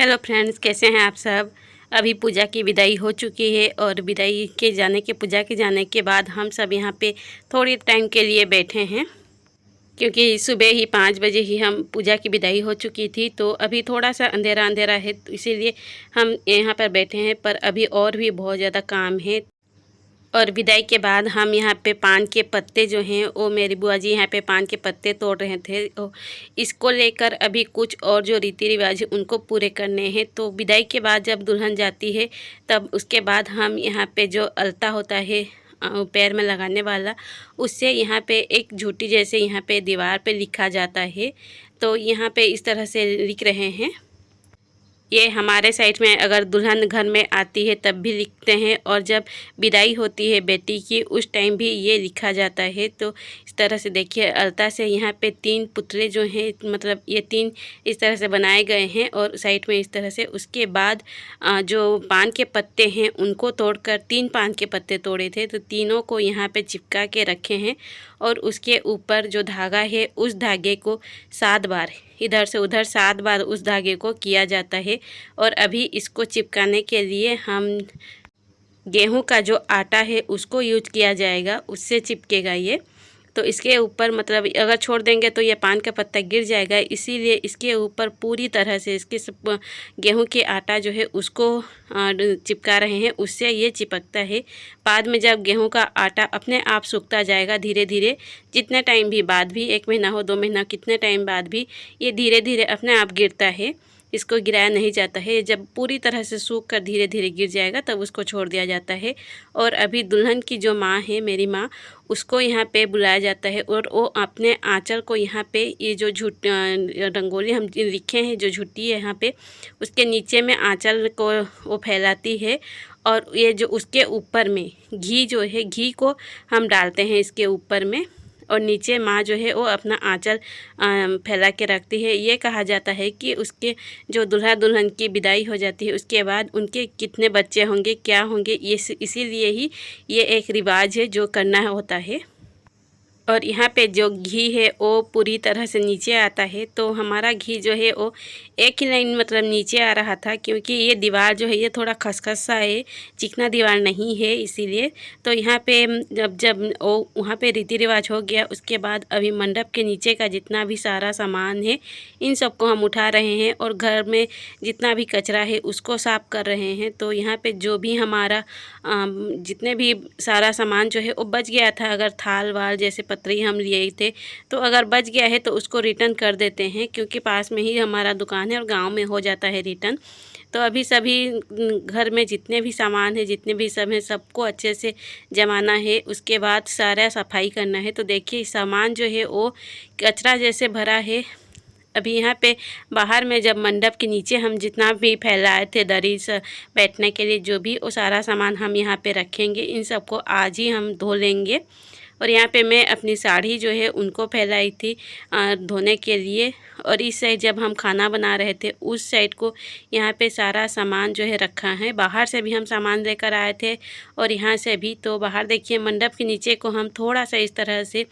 Hello friends, कैसे हैं आप सब। अभी पूजा की विदाई हो चुकी है और विदाई के जाने के पूजा के जाने के बाद हम सब यहाँ पे थोड़ी टाइम के लिए बैठे हैं, क्योंकि सुबह ही 5 बजे ही हम पूजा की विदाई हो चुकी थी। तो अभी थोड़ा सा अंधेरा अंधेरा है, तो इसीलिए हम यहाँ पर बैठे हैं। पर अभी और भी बहुत ज़्यादा काम है। और विदाई के बाद हम यहाँ पे पान के पत्ते जो हैं, वो मेरी बुआ जी यहाँ पे पान के पत्ते तोड़ रहे थे। तो इसको लेकर अभी कुछ और जो रीति रिवाज है उनको पूरे करने हैं। तो विदाई के बाद जब दुल्हन जाती है, तब उसके बाद हम यहाँ पे जो अलता होता है पैर में लगाने वाला, उससे यहाँ पे एक झूठी जैसे यहाँ पे दीवार पे लिखा जाता है। तो यहाँ पे इस तरह से लिख रहे हैं। ये हमारे साइड में अगर दुल्हन घर में आती है तब भी लिखते हैं, और जब विदाई होती है बेटी की उस टाइम भी ये लिखा जाता है। तो इस तरह से देखिए, अलता से यहाँ पे 3 पुतले जो हैं, मतलब ये 3 इस तरह से बनाए गए हैं और साइड में इस तरह से। उसके बाद जो पान के पत्ते हैं उनको तोड़कर 3 पान के पत्ते तोड़े थे, तो तीनों को यहाँ पे चिपका के रखे हैं। और उसके ऊपर जो धागा है उस धागे को 7 बार इधर से उधर 7 बार उस धागे को किया जाता है। और अभी इसको चिपकाने के लिए हम गेहूं का जो आटा है उसको यूज किया जाएगा, उससे चिपकेगा ये। तो इसके ऊपर मतलब अगर छोड़ देंगे तो ये पान का पत्ता गिर जाएगा, इसीलिए इसके ऊपर पूरी तरह से इसके गेहूं के आटा जो है उसको चिपका रहे हैं, उससे ये चिपकता है। बाद में जब गेहूं का आटा अपने आप सूखता जाएगा धीरे धीरे, जितने टाइम भी बाद भी, 1 महीना हो 2 महीना, कितने टाइम बाद भी ये धीरे धीरे अपने आप गिरता है, इसको गिराया नहीं जाता है। जब पूरी तरह से सूख कर धीरे धीरे गिर जाएगा तब उसको छोड़ दिया जाता है। और अभी दुल्हन की जो माँ है, मेरी माँ, उसको यहाँ पे बुलाया जाता है और वो अपने आंचल को यहाँ पे, ये जो रंगोली हम लिखे हैं, जो झुट्टी है यहाँ पे, उसके नीचे में आंचल को वो फैलाती है। और ये जो उसके ऊपर में घी जो है, घी को हम डालते हैं इसके ऊपर में, और नीचे माँ जो है वो अपना आंचल फैला के रखती है। ये कहा जाता है कि उसके जो दूल्हा दुल्हन की विदाई हो जाती है उसके बाद उनके कितने बच्चे होंगे, क्या होंगे, ये इसीलिए ही ये एक रिवाज है जो करना होता है। और यहाँ पे जो घी है वो पूरी तरह से नीचे आता है। तो हमारा घी जो है वो एक ही लाइन मतलब नीचे आ रहा था, क्योंकि ये दीवार जो है ये थोड़ा खसखस सा है, चिकना दीवार नहीं है, इसीलिए। तो यहाँ पे जब वो वहाँ पे रीति रिवाज हो गया, उसके बाद अभी मंडप के नीचे का जितना भी सारा सामान है इन सबको हम उठा रहे हैं, और घर में जितना भी कचरा है उसको साफ़ कर रहे हैं। तो यहाँ पे जो भी हमारा जितने भी सारा सामान जो है वो बच गया था, अगर थाल वाल जैसे पतरी हम लिए थे, तो अगर बच गया है तो उसको रिटर्न कर देते हैं, क्योंकि पास में ही हमारा दुकान है और गांव में हो जाता है रिटर्न। तो अभी सभी घर में जितने भी सामान है, जितने भी सब हैं, सबको अच्छे से जमाना है, उसके बाद सारा सफाई करना है। तो देखिए सामान जो है वो कचरा जैसे भरा है। अभी यहाँ पे बाहर में जब मंडप के नीचे हम जितना भी फैलाए थे दरी से बैठने के लिए, जो भी वो सारा सामान हम यहाँ पे रखेंगे, इन सबको आज ही हम धो लेंगे। और यहाँ पे मैं अपनी साड़ी जो है उनको फैलाई थी धोने के लिए। और इस साइड जब हम खाना बना रहे थे उस साइड को यहाँ पे सारा सामान जो है रखा है। बाहर से भी हम सामान लेकर आए थे और यहाँ से भी। तो बाहर देखिए मंडप के नीचे को हम थोड़ा सा इस तरह से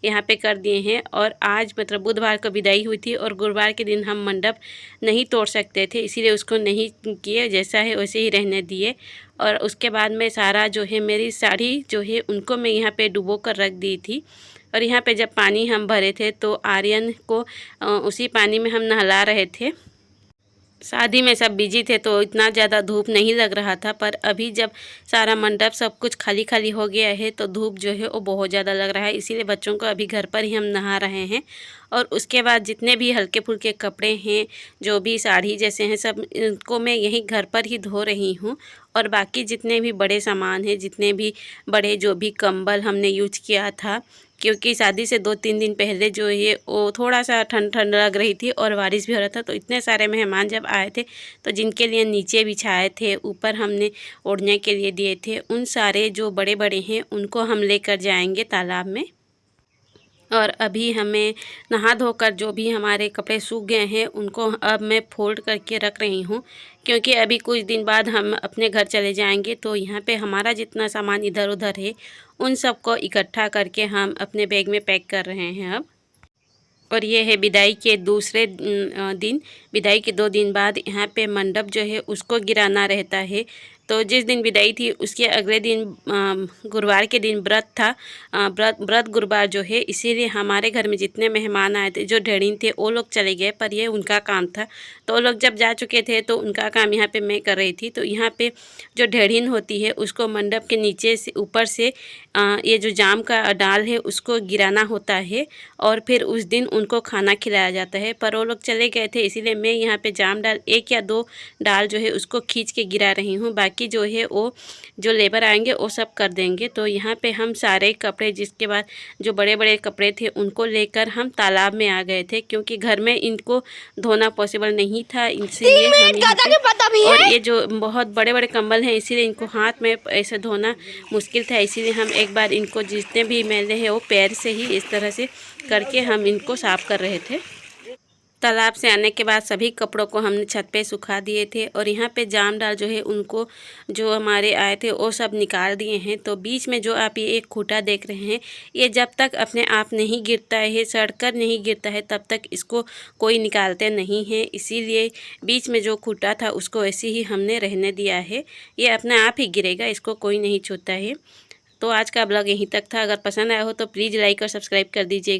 यहाँ पे कर दिए हैं। और आज मतलब बुधवार को विदाई हुई थी और गुरुवार के दिन हम मंडप नहीं तोड़ सकते थे, इसीलिए उसको नहीं किए, जैसा है वैसे ही रहने दिए। और उसके बाद में सारा जो है मेरी साड़ी जो है उनको मैं यहाँ पे डुबो कर रख दी थी। और यहाँ पे जब पानी हम भरे थे तो आर्यन को उसी पानी में हम नहला रहे थे। शादी में सब बिजी थे तो इतना ज़्यादा धूप नहीं लग रहा था, पर अभी जब सारा मंडप सब कुछ खाली खाली हो गया है तो धूप जो है वो बहुत ज़्यादा लग रहा है, इसीलिए बच्चों को अभी घर पर ही हम नहा रहे हैं। और उसके बाद जितने भी हल्के फुल्के कपड़े हैं, जो भी साड़ी जैसे हैं, सब इनको मैं यहीं घर पर ही धो रही हूँ। और बाकी जितने भी बड़े सामान हैं, जितने भी बड़े जो भी कंबल हमने यूज किया था, क्योंकि शादी से 2-3 दिन पहले जो ये वो थोड़ा सा ठंड ठंड लग रही थी और बारिश भी हो रहा था। तो इतने सारे मेहमान जब आए थे तो जिनके लिए नीचे बिछाए थे, ऊपर हमने ओढ़ने के लिए दिए थे, उन सारे जो बड़े बड़े हैं उनको हम लेकर जाएंगे तालाब में। और अभी हमें नहा धोकर जो भी हमारे कपड़े सूख गए हैं उनको अब मैं फोल्ड करके रख रही हूँ, क्योंकि अभी कुछ दिन बाद हम अपने घर चले जाएंगे। तो यहाँ पे हमारा जितना सामान इधर उधर है उन सबको इकट्ठा करके हम अपने बैग में पैक कर रहे हैं अब। और ये है विदाई के दूसरे दिन। विदाई के 2 दिन बाद यहाँ पे मंडप जो है उसको गिराना रहता है। तो जिस दिन विदाई थी उसके अगले दिन गुरुवार के दिन व्रत था। व्रत गुरुवार जो है, इसीलिए हमारे घर में जितने मेहमान आए थे, जो ढेड़ीन थे, वो लोग चले गए, पर ये उनका काम था। तो वो लोग जब जा चुके थे तो उनका काम यहाँ पे मैं कर रही थी। तो यहाँ पे जो ढेड़ीन होती है उसको मंडप के नीचे से ऊपर से ये जो जाम का डाल है उसको गिराना होता है और फिर उस दिन उनको खाना खिलाया जाता है। पर वो लोग चले गए थे, इसीलिए मैं यहाँ पे जाम डाल 1 या 2 डाल जो है उसको खींच के गिरा रही हूँ। बाकी जो है वो जो लेबर आएंगे वो सब कर देंगे। तो यहाँ पे हम सारे कपड़े, जिसके बाद जो बड़े बड़े कपड़े थे उनको लेकर हम तालाब में आ गए थे, क्योंकि घर में इनको धोना पॉसिबल नहीं था, इसीलिए हम यहाँ पे, और ये जो बहुत बड़े बड़े कंबल हैं इसीलिए इनको हाथ में ऐसे धोना मुश्किल था। इसीलिए हम एक बार इनको जितने भी मैले हैं वो पैर से ही इस तरह से करके हम इनको साफ़ कर रहे थे। तालाब से आने के बाद सभी कपड़ों को हमने छत पे सुखा दिए थे और यहाँ पे जाम डाल जो है उनको जो हमारे आए थे वो सब निकाल दिए हैं। तो बीच में जो आप ये एक खूंटा देख रहे हैं, ये जब तक अपने आप नहीं गिरता है, सड़कर नहीं गिरता है, तब तक इसको कोई निकालते नहीं हैं। इसीलिए बीच में जो खूंटा था उसको ऐसे ही हमने रहने दिया है। ये अपने आप ही गिरेगा, इसको कोई नहीं छूता है। तो आज का ब्लॉग यहीं तक था। अगर पसंद आया हो तो प्लीज़ लाइक और सब्सक्राइब कर दीजिए।